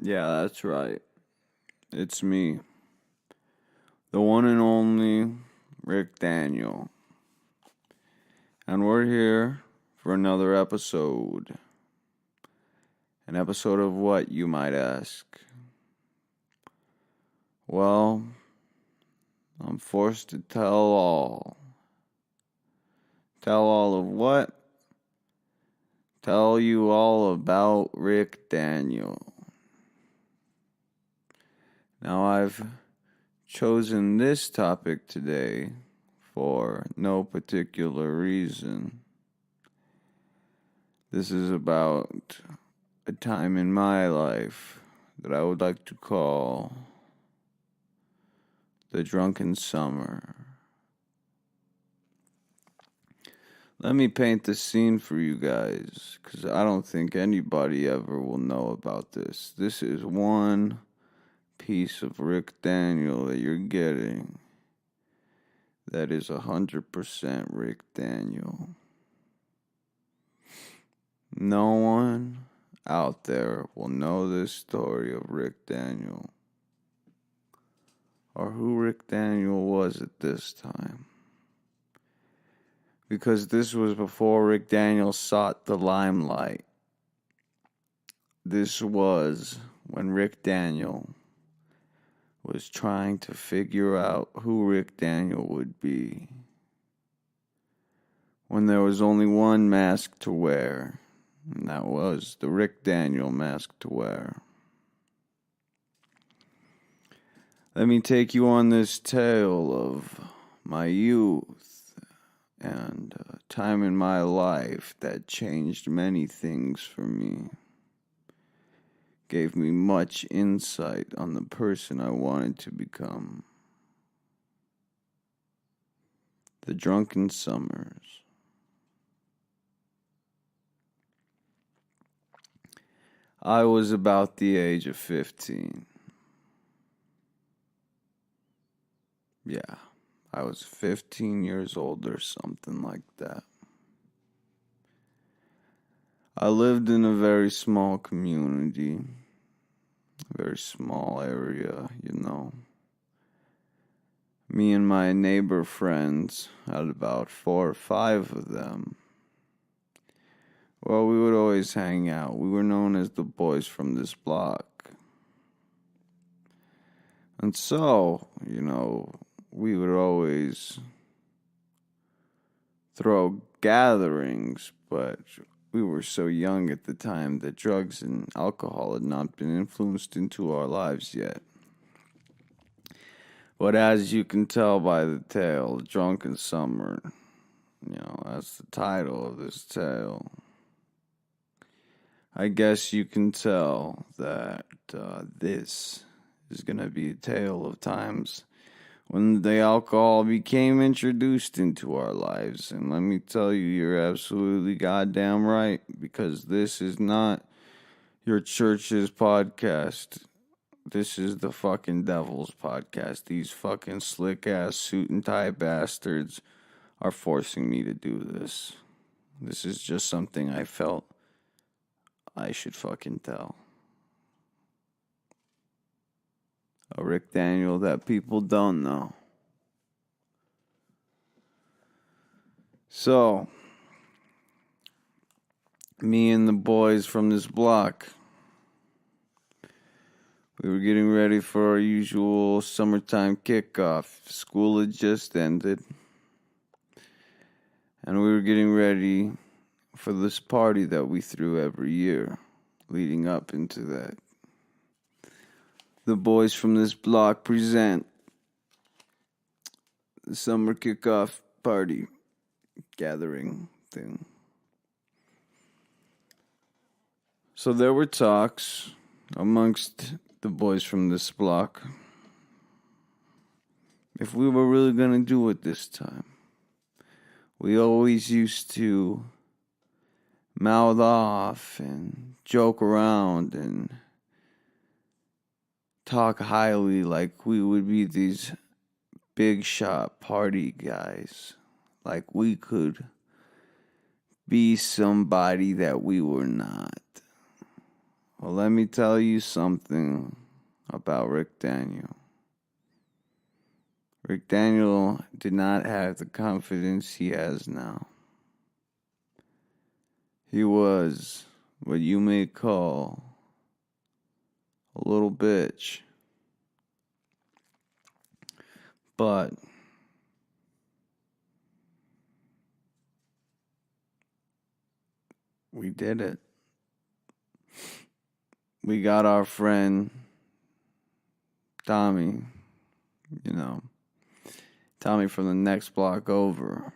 Yeah, that's right. It's me, the one and only Rick Daniel. And we're here for another episode. An episode of what, you might ask? Well, I'm forced to tell all. Tell all of what? Tell you all about Rick Daniel. Now, I've chosen this topic today for no particular reason. This is about a time in my life that I would like to call the Drunken Summer. Let me paint the scene for you guys, because I don't think anybody ever will know about this. This is one piece of Rick Daniel that you're getting that is 100% Rick Daniel. No one out there will know this story of Rick Daniel or who Rick Daniel was at this time. Because this was before Rick Daniel sought the limelight. This was when Rick Daniel was trying to figure out who Rick Daniel would be. When there was only one mask to wear, and that was the Rick Daniel mask to wear. Let me take you on this tale of my youth and a time in my life that changed many things for me. Gave me much insight on the person I wanted to become. The Drunken Summers. I was about the age of 15. Yeah, I was 15 years old or something like that. I lived in a very small community, very small area, Me and my neighbor friends had about 4 or 5 of them. Well, we would always hang out. We were known as the boys from this block. And so, we would always throw gatherings, but we were so young at the time that drugs and alcohol had not been influenced into our lives yet. But as you can tell by the tale, Drunken Summer, that's the title of this tale. I guess you can tell that this is going to be a tale of times when the alcohol became introduced into our lives. And let me tell you, you're absolutely goddamn right, because this is not your church's podcast. This is the fucking devil's podcast. These fucking slick-ass suit and tie bastards are forcing me to do this. This is just something I felt I should fucking tell. A Rick Daniel that people don't know. So, me and the boys from this block, we were getting ready for our usual summertime kickoff. School had just ended. And we were getting ready for this party that we threw every year, leading up into that. The boys from this block present the summer kickoff party gathering thing. So there were talks amongst the boys from this block if we were really going to do it this time. We always used to mouth off and joke around and talk highly like we would be these big shot party guys. Like we could be somebody that we were not. Well, let me tell you something about Rick Daniel. Rick Daniel did not have the confidence he has now. He was what you may call a little bitch. But we did it. We got our friend Tommy, Tommy from the next block over.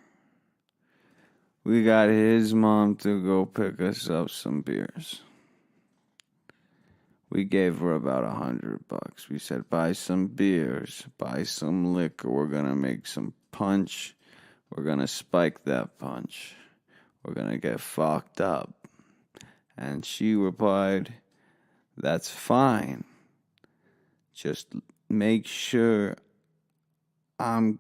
We got his mom to go pick us up some beers. We gave her about $100. We said, buy some beers, buy some liquor. We're going to make some punch. We're going to spike that punch. We're going to get fucked up. And she replied, that's fine. Just make sure I'm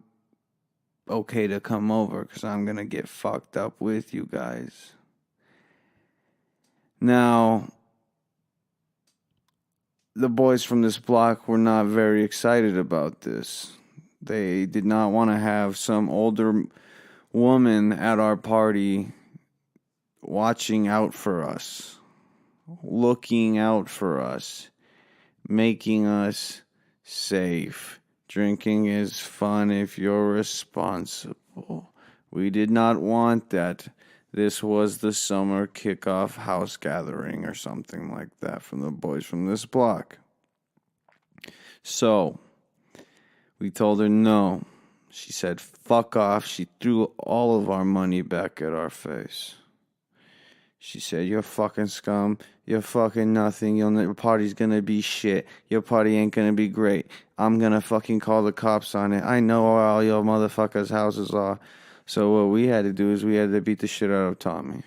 okay to come over because I'm going to get fucked up with you guys. Now, the boys from this block were not very excited about this. They did not want to have some older woman at our party watching out for us, looking out for us, making us safe. Drinking is fun if you're responsible. We did not want that. This was the summer kickoff house gathering or something like that from the boys from this block. So, we told her no. She said, fuck off. She threw all of our money back at our face. She said, you're fucking scum. You're fucking nothing. Your party's gonna be shit. Your party ain't gonna be great. I'm gonna fucking call the cops on it. I know where all your motherfuckers' houses are. So what we had to do is we had to beat the shit out of Tommy.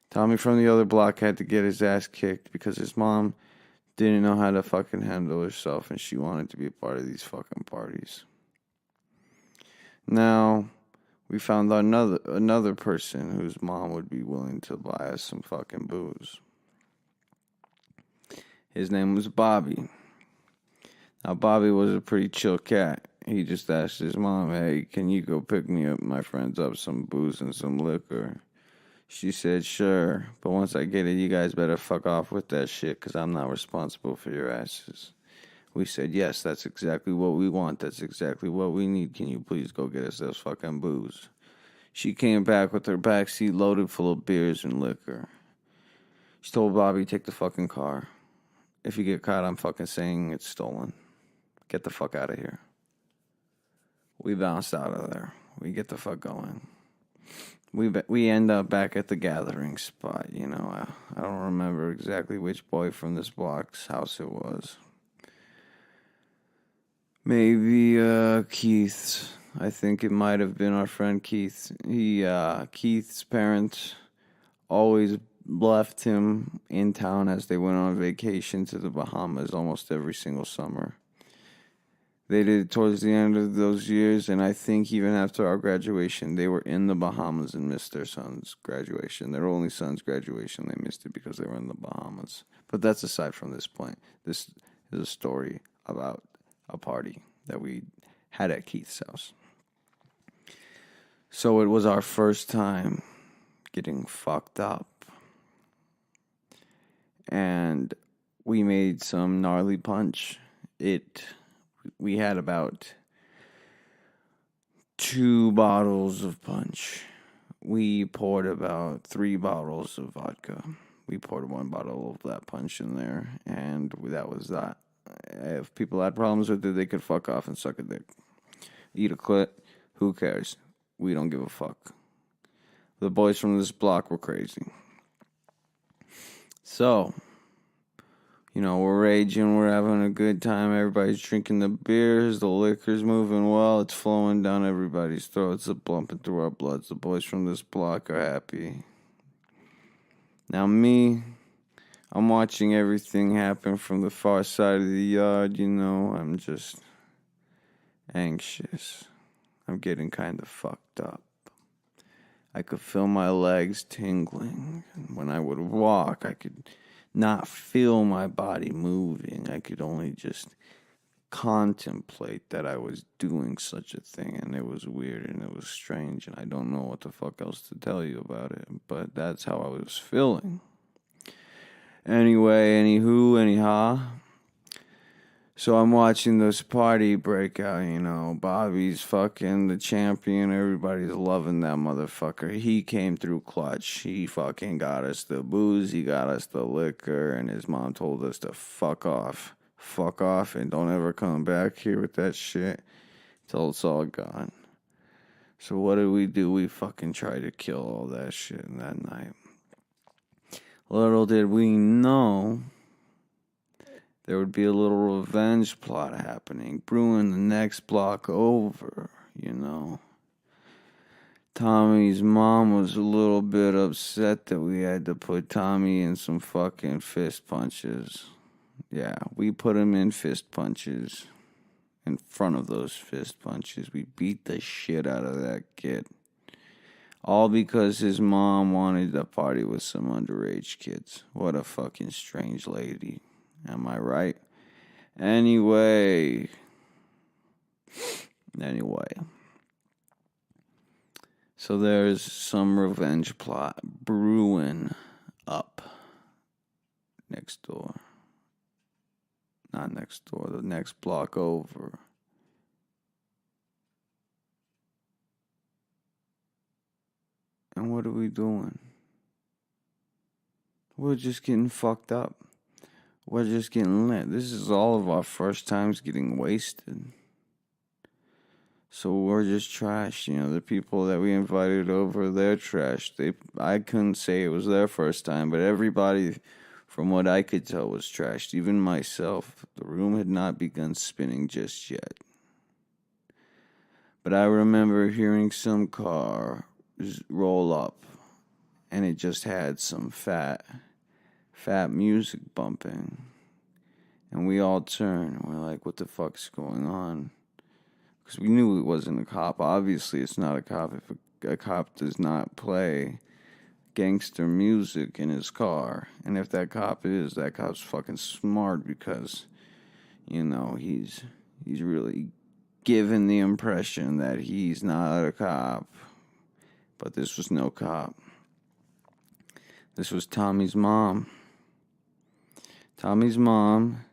Tommy from the other block had to get his ass kicked because his mom didn't know how to fucking handle herself and she wanted to be a part of these fucking parties. Now, we found another person whose mom would be willing to buy us some fucking booze. His name was Bobby. Now, Bobby was a pretty chill cat. He just asked his mom, hey, can you go pick me up, my friends, up some booze and some liquor? She said, sure, but once I get it, you guys better fuck off with that shit because I'm not responsible for your asses. We said, yes, that's exactly what we want. That's exactly what we need. Can you please go get us those fucking booze? She came back with her backseat loaded full of beers and liquor. She told Bobby, take the fucking car. If you get caught, I'm fucking saying it's stolen. Get the fuck out of here. We bounced out of there. We get the fuck going. We end up back at the gathering spot. I don't remember exactly which boy from this block's house it was. Maybe Keith's. I think it might have been our friend Keith. Keith's parents always left him in town as they went on vacation to the Bahamas almost every single summer. They did it towards the end of those years, and I think even after our graduation, they were in the Bahamas and missed their son's graduation. Their only son's graduation, they missed it because they were in the Bahamas. But that's aside from this point. This is a story about a party that we had at Keith's house. So it was our first time getting fucked up. And we made some gnarly punch. We had about 2 bottles of punch. We poured about 3 bottles of vodka. We poured 1 bottle of that punch in there, and that was that. If people had problems with it, they could fuck off and suck a dick. Eat a clit, who cares? We don't give a fuck. The boys from this block were crazy. So, we're raging, we're having a good time, everybody's drinking the beers, the liquor's moving well, it's flowing down everybody's throats, it's bumping through our bloods. The boys from this block are happy. Now me, I'm watching everything happen from the far side of the yard, I'm just anxious. I'm getting kind of fucked up. I could feel my legs tingling, and when I would walk, I could not feel my body moving. I could only just contemplate that I was doing such a thing, and it was weird and it was strange, and I don't know what the fuck else to tell you about it, but that's how I was feeling. Anyway, anyhow. So I'm watching this party break out, Bobby's fucking the champion. Everybody's loving that motherfucker. He came through clutch. He fucking got us the booze. He got us the liquor. And his mom told us to fuck off. Fuck off and don't ever come back here with that shit till it's all gone. So what did we do? We fucking tried to kill all that shit in that night. Little did we know there would be a little revenge plot happening, brewing the next block over, Tommy's mom was a little bit upset that we had to put Tommy in some fucking fist punches. Yeah, we put him in fist punches. In front of those fist punches, we beat the shit out of that kid. All because his mom wanted to party with some underage kids. What a fucking strange lady. Am I right? Anyway. So there's some revenge plot brewing up next door. Not next door, the next block over. And what are we doing? We're just getting fucked up. We're just getting lit. This is all of our first times getting wasted. So we're just trash. The people that we invited over, they're trash. I couldn't say it was their first time, but everybody, from what I could tell, was trashed. Even myself. The room had not begun spinning just yet. But I remember hearing some car roll up, and it just had some fat music bumping, and we all turned, and we're like, what the fuck's going on? Because we knew it wasn't a cop. Obviously it's not a cop if a cop does not play gangster music in his car. And if that cop's fucking smart, because he's really given the impression that he's not a cop. But this was no cop. This was Tommy's mom. Tommy's mom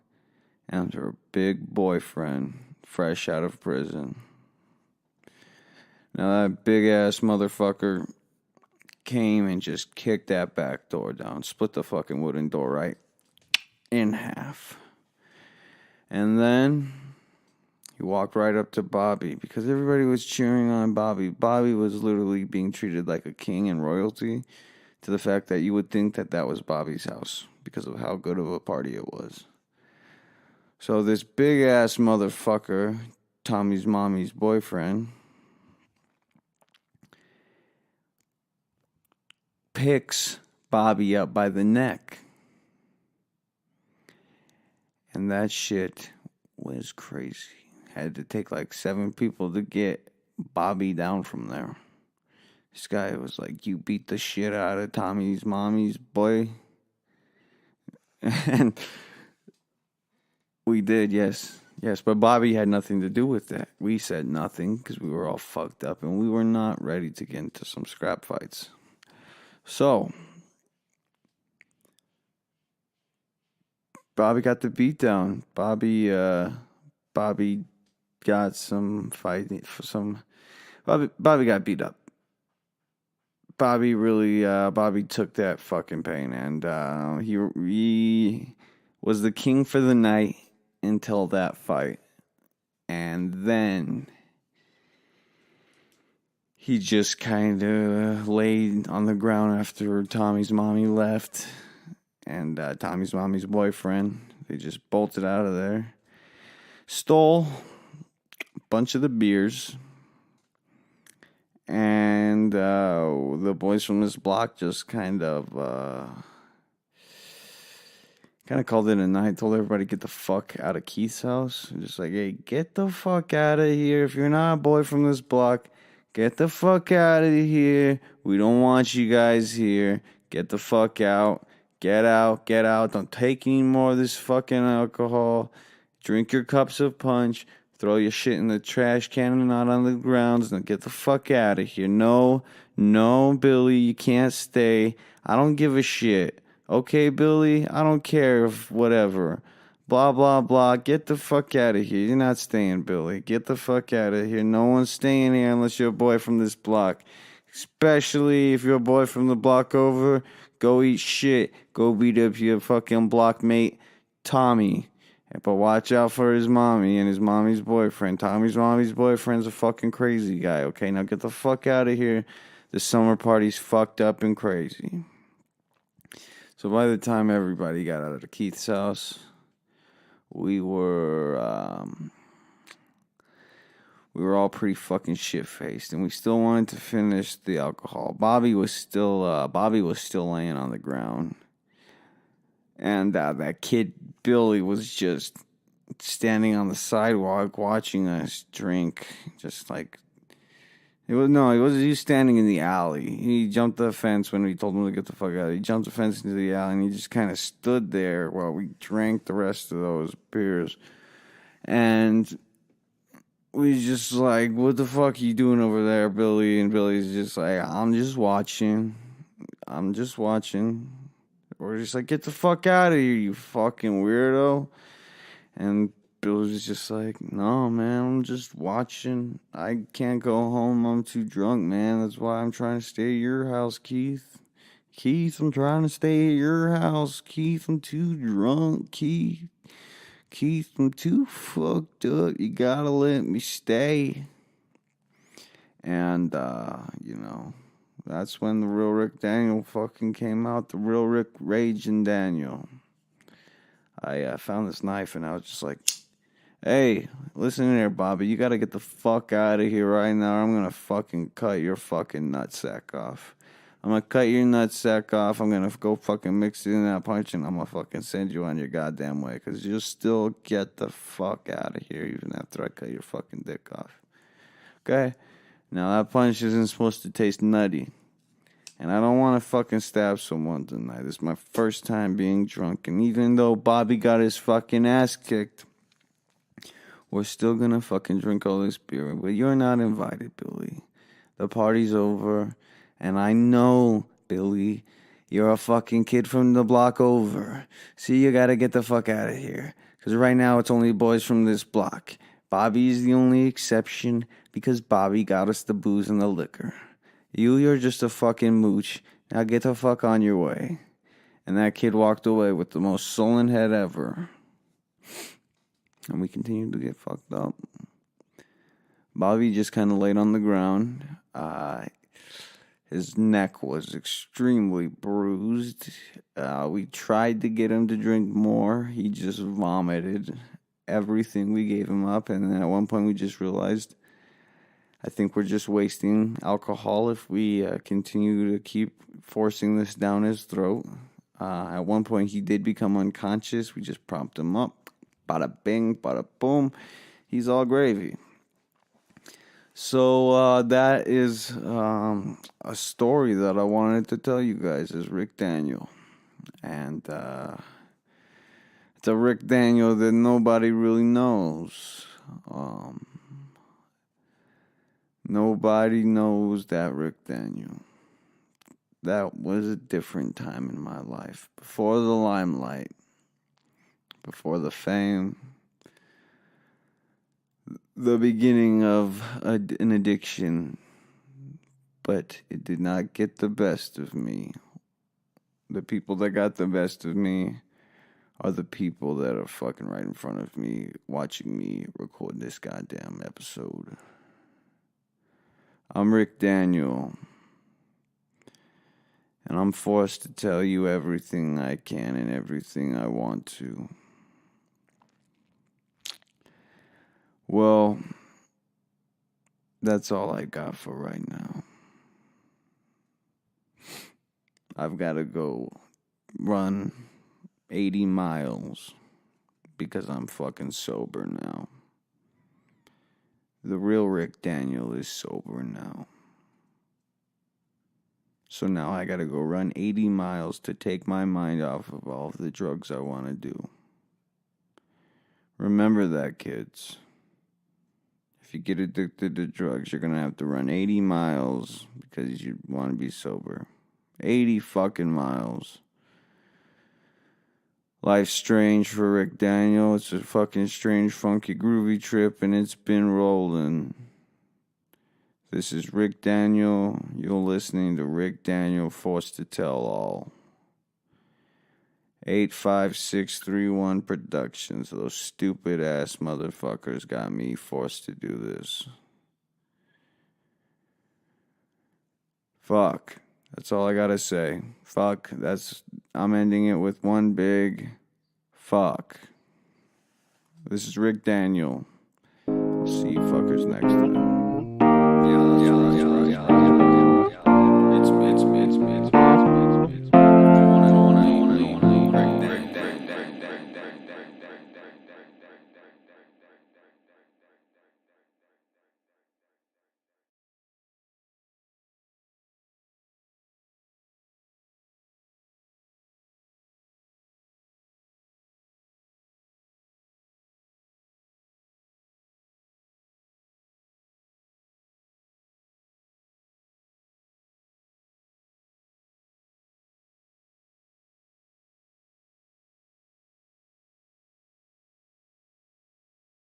and her big boyfriend, fresh out of prison. Now that big ass motherfucker came and just kicked that back door down, split the fucking wooden door right in half. And then he walked right up to Bobby because everybody was cheering on Bobby. Bobby was literally being treated like a king and royalty, to the fact that you would think that was Bobby's house because of how good of a party it was. So this big ass motherfucker, Tommy's mommy's boyfriend, picks Bobby up by the neck. And that shit was crazy. Had to take like 7 people to get Bobby down from there. This guy was like, you beat the shit out of Tommy's mommy's boy. And we did, yes. Yes, but Bobby had nothing to do with that. We said nothing because we were all fucked up and we were not ready to get into some scrap fights. So, Bobby got the beat down. Bobby got some fighting. Bobby got beat up. Bobby took that fucking pain, and he was the king for the night until that fight. And then he just kind of laid on the ground after Tommy's mommy left, and Tommy's mommy's boyfriend, they just bolted out of there, stole a bunch of the beers. And the boys from this block just kind of called it a night, told everybody to get the fuck out of Keith's house. Just like, hey, get the fuck out of here. If you're not a boy from this block, get the fuck out of here. We don't want you guys here. Get the fuck out. Get out, get out. Don't take any more of this fucking alcohol. Drink your cups of punch. Throw your shit in the trash can and not on the grounds. And get the fuck out of here. No, Billy, you can't stay. I don't give a shit. Okay, Billy? I don't care if whatever. Blah, blah, blah. Get the fuck out of here. You're not staying, Billy. Get the fuck out of here. No one's staying here unless you're a boy from this block. Especially if you're a boy from the block over. Go eat shit. Go beat up your fucking block mate, Tommy. But watch out for his mommy and his mommy's boyfriend. Tommy's mommy's boyfriend's a fucking crazy guy, okay? Now get the fuck out of here. The summer party's fucked up and crazy. So by the time everybody got out of Keith's house, we were all pretty fucking shit-faced, and we still wanted to finish the alcohol. Bobby was still laying on the ground, and that kid Billy was just standing on the sidewalk watching us drink, just like he was standing in the alley. He jumped the fence when we told him to get the fuck out. He jumped the fence into the alley, and he just kind of stood there while we drank the rest of those beers, and we just like, what the fuck are you doing over there, Billy? And Billy's just like, I'm just watching. We're just like, get the fuck out of here, you fucking weirdo. And Billy's just like, no, man, I'm just watching. I can't go home. I'm too drunk, man. That's why I'm trying to stay at your house, Keith. Keith, I'm trying to stay at your house. Keith, I'm too drunk, Keith. Keith, I'm too fucked up. You gotta let me stay. And, that's when the real Rick Daniel fucking came out. The real Rick Raging Daniel. I found this knife and I was just like, hey, listen here, Bobby. You gotta get the fuck out of here right now. Or I'm gonna fucking cut your fucking nutsack off. I'm gonna cut your nutsack off. I'm gonna go fucking mix it in that punch and I'm gonna fucking send you on your goddamn way. Because you'll still get the fuck out of here even after I cut your fucking dick off. Okay? Now that punch isn't supposed to taste nutty. And I don't want to fucking stab someone tonight. This is my first time being drunk. And even though Bobby got his fucking ass kicked, we're still gonna fucking drink all this beer. But you're not invited, Billy. The party's over. And I know, Billy, you're a fucking kid from the block over. So you gotta get the fuck out of here. Because right now it's only boys from this block. Bobby's the only exception because Bobby got us the booze and the liquor. You're just a fucking mooch. Now get the fuck on your way. And that kid walked away with the most sullen head ever. And we continued to get fucked up. Bobby just kind of laid on the ground. His neck was extremely bruised. We tried to get him to drink more. He just vomited everything we gave him up. And then at one point we just realized, I think we're just wasting alcohol if we continue to keep forcing this down his throat. At one point, he did become unconscious. We just propped him up. Bada bing, bada boom. He's all gravy. So that is a story that I wanted to tell you guys is Rick Daniel. And it's a Rick Daniel that nobody really knows. Nobody knows that Rick Daniel. That was a different time in my life. Before the limelight. Before the fame. The beginning of an addiction. But it did not get the best of me. The people that got the best of me are the people that are fucking right in front of me watching me record this goddamn episode. I'm Rick Daniel, and I'm forced to tell you everything I can and everything I want to. Well, that's all I got for right now. I've got to go run 80 miles because I'm fucking sober now. The real Rick Daniel is sober now. So now I gotta go run 80 miles to take my mind off of all of the drugs I want to do. Remember that, kids. If you get addicted to drugs, you're gonna have to run 80 miles because you want to be sober. 80 fucking miles. Life's strange for Rick Daniel. It's a fucking strange, funky, groovy trip, and it's been rolling. This is Rick Daniel. You're listening to Rick Daniel Forced to Tell All. 85631 Productions. Those stupid ass motherfuckers got me forced to do this. Fuck. That's all I gotta say. Fuck. I'm ending it with one big fuck. This is Rick Daniel. I'll see you fuckers next time.